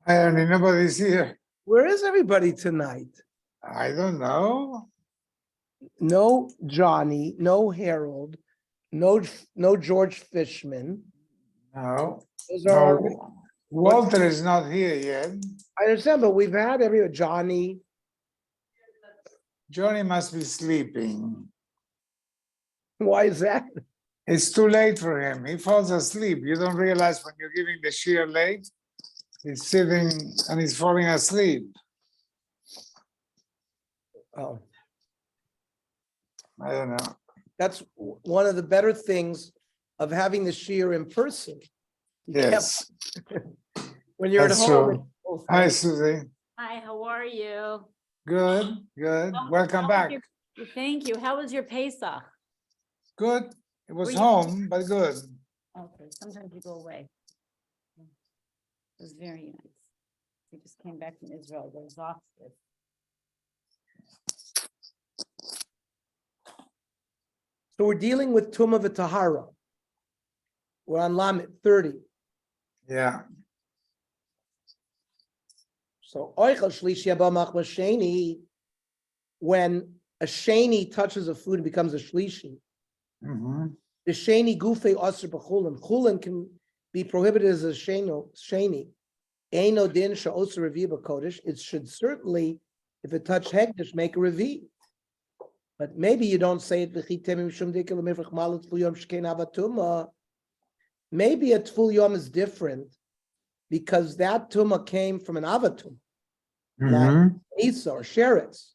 Nobody's here. Where is everybody tonight? I don't know. No Johnny, no Harold, no George Fishman. No. Those are our, No. Walter is not here yet. I understand, but we've had every Johnny. Johnny must be sleeping. Why is that? It's too late for him. He falls asleep. You don't realize when you're giving the shear late, he's sitting and he's falling asleep. Oh, I don't know. that's one of the better things of having the shear in person. Yes, When you're that's at home. true. Hi, Susie. Hi, how are you? Good, good. How- Welcome how was back. Thank you. How was your Pesach? Good. It was Were you- home, but good. Okay, sometimes you go away. It was very nice. We just came back from Israel, we're exhausted. So we're dealing with Tumah v'Tahara. We're on Lamed 30. Yeah. So Oichel Shlishi Haba Machma Sheni, when a Sheni touches a food, it becomes a Shlishi. Mhm. The Sheni Gufei Asr B'Chulin. Chulin can be prohibited as a Sheni. Eino Din Sha'osr Revi B'Kodesh. It should certainly, if it touched Hekdesh, make a Revi. But maybe you don't say it. Maybe a Tful Yom is different because that Tumah came from an Avatum, like Mhm. Isa or Sheretz.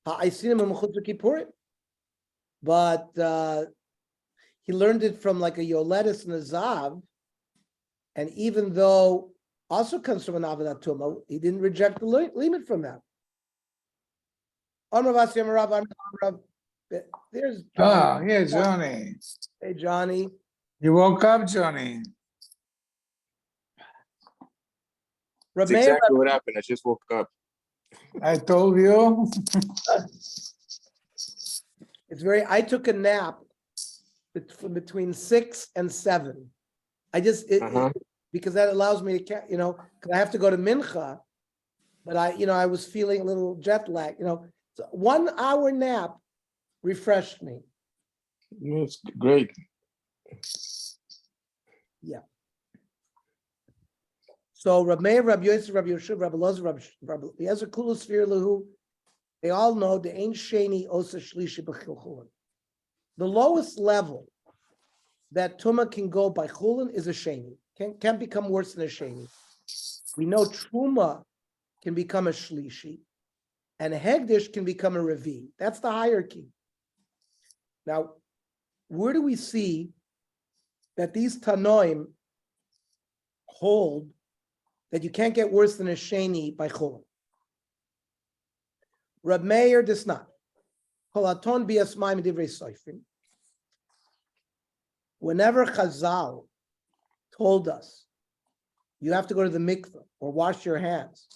I seen him in Mechutz Kippurim, but he learned it from like a Yoletis and a Zav, and even though also comes from an Avodat Tumah, he didn't reject the limit from that. There's Ah, Johnny. yeah, Johnny. Hey, Johnny. You woke up, Johnny. Reb That's Meir, exactly what happened. I just woke up. I told you. it's very, I took a nap from between 6 and 7. I just, because that allows me to, because I have to go to Mincha, but I was feeling a little jet lag, so 1 hour nap refreshed me. It's great. So Reb Meir, Reb Yosef, Reb Yoshev, Reb Elazar, Reb Eliezer, Kulus, Fir, Lahu, they all know the Ein Sheni Osa Shlishi B'Chulin. The lowest level that Tumah can go by Chulin is a Sheni. Can't become worse than a Sheni. We know Truma can become a Shlishi, and a Hegdish can become a Revi. That's the hierarchy. Now, where do we see that these Tanoim hold that you can't get worse than a Sheni by Chulin? Reb Meir does not. Kolaton biasmaim divrei soifim. Whenever Chazal told us you have to go to the mikveh or wash your hands,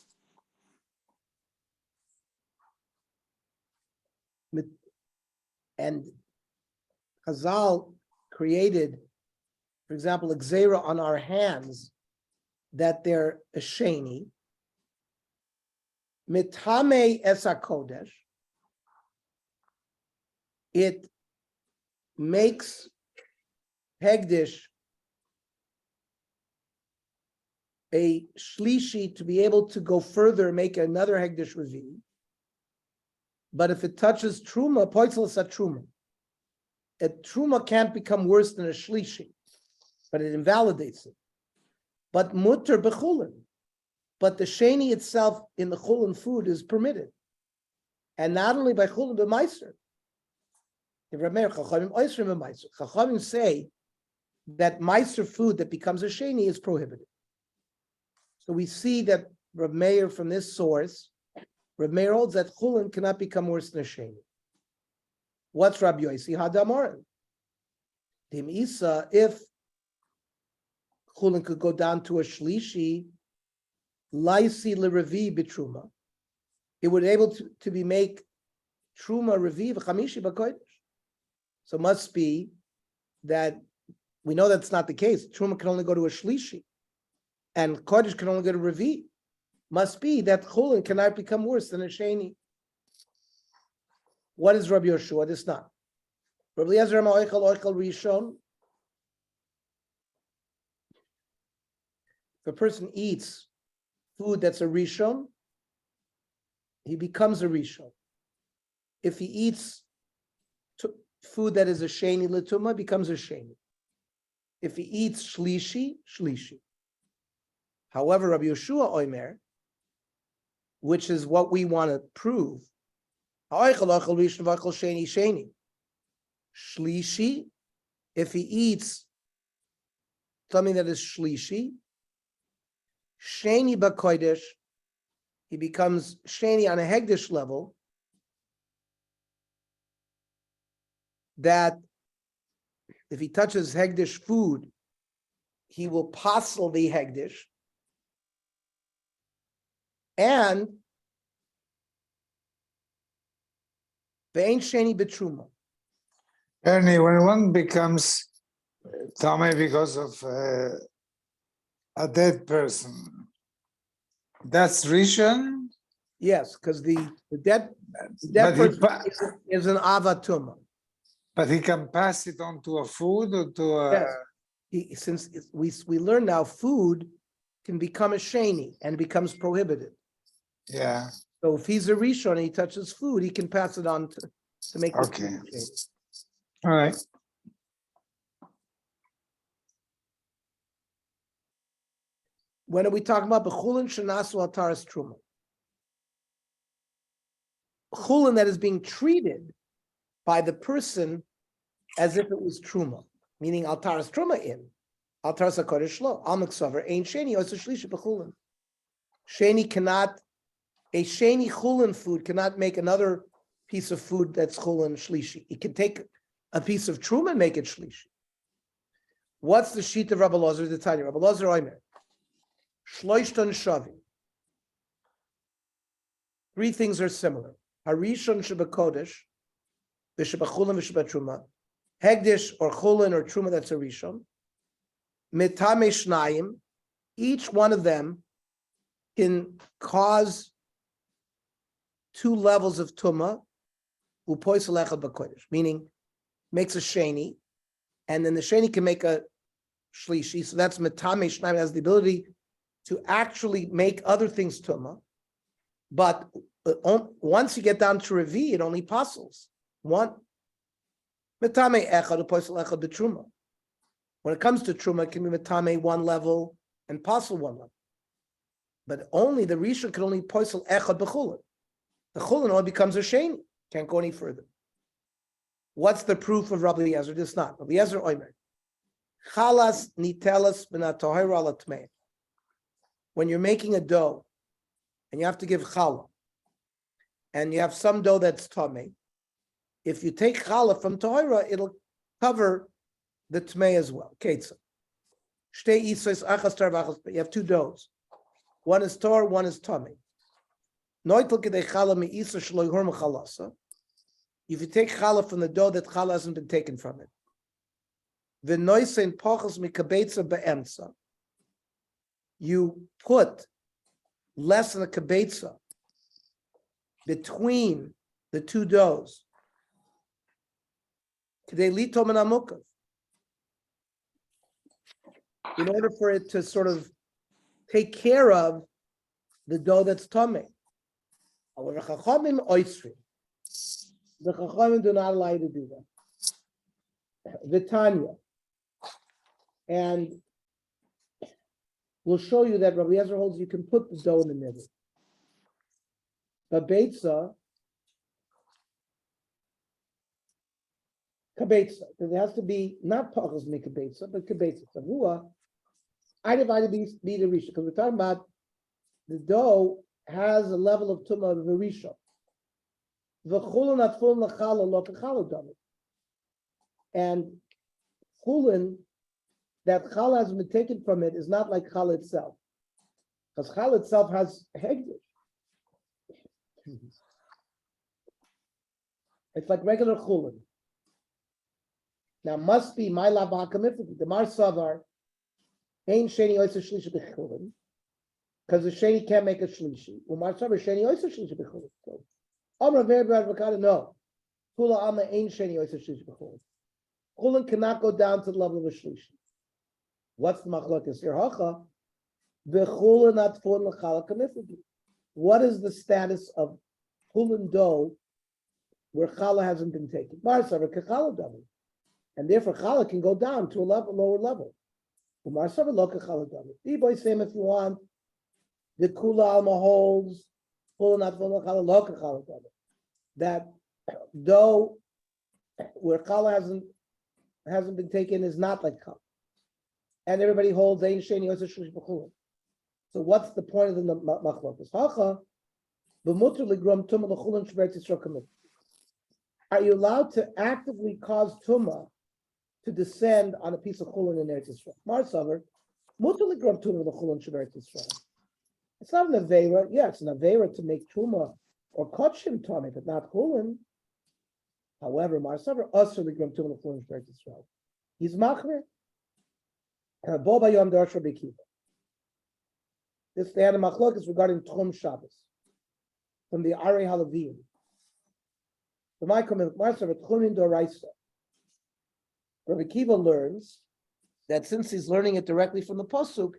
and Chazal created, for example, a gzeira on our hands that they're a sheni, mitame esa kodesh, it makes Hegdish a shlishi to be able to go further and make another Hegdish Revi. But if it touches Truma, poitzel is a Truma. A Truma can't become worse than a shlishi, but it invalidates it. But mutter bechulin, but the sheni itself in the chulin food is permitted. And not only by chulin, but meiser. Chachamim say that meiser food that becomes a sheni is prohibited. So we see that Reb Meir from this source, Reb Meir holds that chulin cannot become worse than a sheni. What's Rabbi Yosi Hadamorin? Dim Isa, if chulin could go down to a shlishi, laisi lerevi bitruma, it would able to be make truma revi v'chamishi b'kodesh. So it must be that we know that's not the case. Truma can only go to a shlishi. and Kodesh can only go to Revi. Must be that Chulin cannot become worse than a Sheni. What is Rabbi Yoshua? This not. Rabbi Eliezer Oichel Rishon. If a person eats food that's a Rishon, he becomes a Rishon. If he eats food that is a Sheni L'tuma, becomes a Sheni. If he eats Shlishi, Shlishi. However, Rabbi Yoshua Oimer, which is what we want to prove, Shlishi, if he eats something that is Shlishi, Sheni B'Kodesh, he becomes Sheni on a Hegdish level, that if he touches Hegdish food, he will passel the Hegdish, and Ve'ein Sheni B'Truma. Ernie, when one becomes Tomei because of a dead person, that's Rishon, Yes, because the dead but person is an Avatuma. but he can pass it on to a food or to a. Yes. Since we learn now, food can become a Sheni and becomes prohibited. Yeah. So if he's a Rishon and he touches food, he can pass it on to make the Okay. food a Sheni. All right. When are we talking about B'chulin Shanasu Ataras Truma? Chulin that is being treated by the person as if it was Truma, meaning Altaras Truma in. Altaras HaKodesh Lo, Al-Miksover, Ein Sheni, Osa Shlishi B'chulin. Sheni cannot, a Sheni Chulin food cannot make another piece of food that's Chulin Shlishi. It can take a piece of Truma and make it Shlishi. What's the sheet of Rabbi Lozer, the Tanya? Rabbi Lozer Oimer. Shloishton Shavi. Three things are similar. Harishon Shebekodesh, V'Shebechulin V'Shebetruma, Hegdish or Chulin or Truma, that's a Rishon. Mitame Shnayim, each one of them can cause two levels of Tuma, Upois Echad B'Kodesh, meaning makes a Sheni, and then the Sheni can make a Shlishi, so that's Mitame Shnayim, has the ability to actually make other things Tuma, but once you get down to Revi, it only apostles. One. Metame echad u'posel echad b'truma. When it comes to truma, it can be metame one level and posel one level. But only the Rishon can only posel echad b'chulin. The chulin only becomes a sheni. Can't go any further. What's the proof of Rabbi Eliezer? This not. Rabbi Eliezer oimer. Chalas nitelas b'natohira ala tmei. When you're making a dough and you have to give challah, and you have some dough that's tamei, if you take challah from Torah, it'll cover the tmei as well. Ketza. You have two doughs. One is Torah, one is tamei. If you take challah from the dough, that challah hasn't been taken from it. You put less than a kibetza between the two doughs. In order for it to sort of take care of the dough that's tamei. However, Chachamim oisri. The Chachamim do not allow you to do that. Vitanya. And we'll show you that Rabbi Eliezer holds you can put the dough in the middle. But Beitza, kabetza, there has to be not pachas mi kabetza, but kabetza. Tavua, I divided be the risha, because we're talking about the dough has a level of tumah of the risha. V'chulin atfulin l'chala lo k'chala damit. And chulin, that challah has been taken from it, is not like challah itself. Because challah itself has hegdish. It's like regular chulin. Now must be my lav hakamifik. The Mar Savar Ein sheni oisa shlishi b'chulin, because the sheni can't make a shlishi. Umar saber sheni oisa shlishi b'chulin. So, Amar Rav Meir no. Kula ama ein sheni oisa shlishi b'chulin. Chulin cannot go down to the level of a shlishi. What's the machlokes here? Hacha b'chulin atfun l'chala kamiflagi. What is the status of chulin dough where challah hasn't been taken? Mar saber kechallah double, and therefore challah can go down to a lower level. Umar saber lo kechallah double. D-boy same if you want. The kula alma holds chulin atfun l'chala lo kechallah double. That dough where challah hasn't been taken is not like challah. And everybody holds ein sheni osa shlish b'chulin. So what's the point of the machlokes? Hacha b'mutar ligrom tumah l'chulin sheberet yisrael kamif. Are you allowed to actively cause tumah to descend on a piece of chulin in Eretz Yisrael? Mar saver mutar ligrom tumah l'chulin sheberet Yisrael. It's not an aveira. Yeah, it's an aveira to make tumah or kotshim tumah, but not chulin. However, Mar saver asur ligrom tumah l'chulin sheberet Yisrael. He's machmer. Bo bayom darsh Rabbi Akiva. This the other machlok is regarding Tchum Shabbos from the Arei Halavim. The Ma'akom Marsa of Tchumin Doraisa. Rabbi Akiva learns that since he's learning it directly from the pasuk,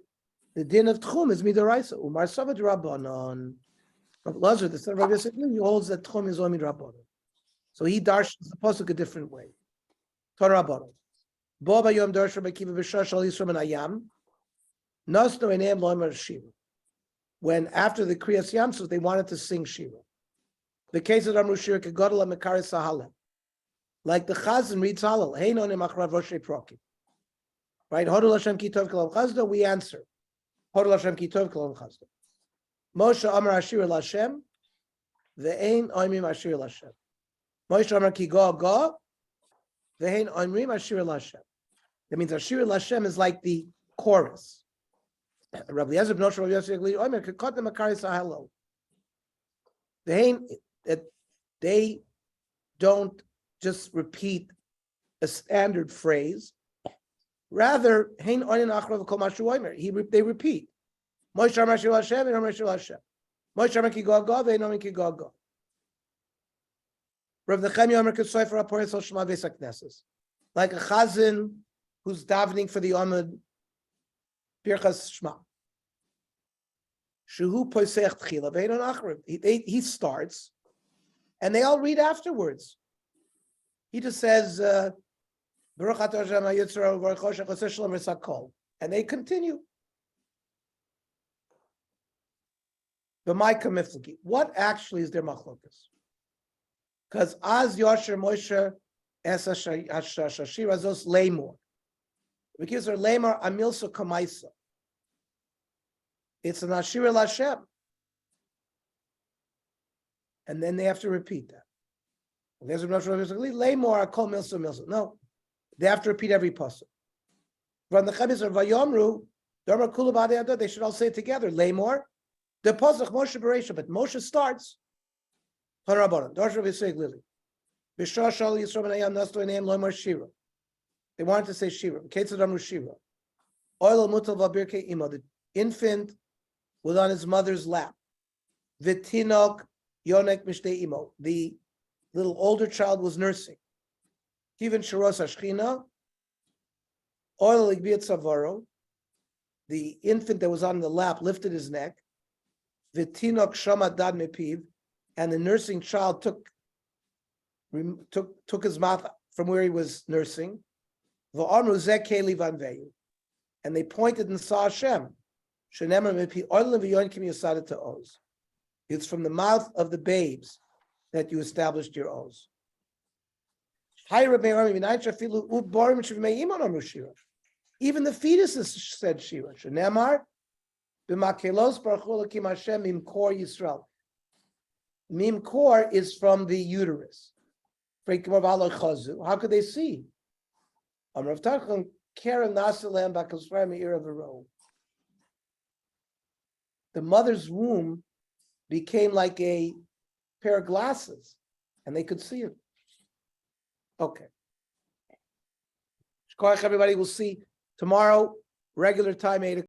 the din of Tchum is midoraisa. Umar Savad Rabbanon. Rabbi Lazar, the son of Rabbi Yosef, he holds that Tchum is only Rabbanon. So he darshans the pasuk a different way. Torah Rabbanon. Bo bayom darsh Rabbi Akiva b'shar shal Yisro min hayam. Nosno eneim loimer shiva. When after the Kriyas Yamsuf, they wanted to sing Shira. The case of Amru Shira Kegodel Mekari Sahalem. Like the Chazan reads Halal, Hein onim achrav Roshei Prokim. Right? Hodul Hashem ki tov k'lam chazda, we answer. Hodul Hashem ki tov k'lam chazda. Moshe Amar Ashir Lashem, ve'ein oimim Ashir Lashem. Moshe Amar ki go, ve'ein oimim Ashir Lashem. That means Ashir Lashem is like the chorus. Rabbi Eliezer ben Rabbi Yosef Omer kekot makari sahelo. They don't just repeat a standard phrase. Rather, hein onin achrav kol mashu omer. They repeat. Moshe Amar Shir Hashem, Amar Shir Hashem. Moshe Amar ki go, ve'ein omin ki go. Rav Nechemia Omer kesoifer aporis al shema v'esak nesses. Like a chazan who's davening for the Amud Birchas Shema. Shehu poisech tchila ve'enon achrav. He starts, and they all read afterwards. He just says, Baruch atah Hashem haYitzra u'Baruch Hoshech Oseh Shalom v'Sakol, and they continue. B'mai kamiflagi. What actually is their machlokas? Because az Yosher Moshe es Hashashir azos leimor. Because they're leimor amilsa kamaisa. It's an Ashir El Hashem. And then they have to repeat that. No, they have to repeat every pasuk. From the Chabis or Vayomru, they should all say it together. Lamor, the pasuk Moshe Bereisha, but Moshe starts. They wanted to say Shira. The infant was on his mother's lap. Vitinok yonek mishte imo. The little older child was nursing. Kivan sharos hashchina. Oil ligbiat savaro. The infant that was on the lap lifted his neck. Vitinok shama dad mepiv, and the nursing child took his mouth from where he was nursing. V'amru zeh keli van veyu, and they pointed and saw Hashem. It's from the mouth of the babes that you established your oaths. Even the fetuses said Shira. Mimkor is from the uterus. How could they see? The mother's womb became like a pair of glasses, and they could see it. Okay. Everybody will see tomorrow. regular time, 8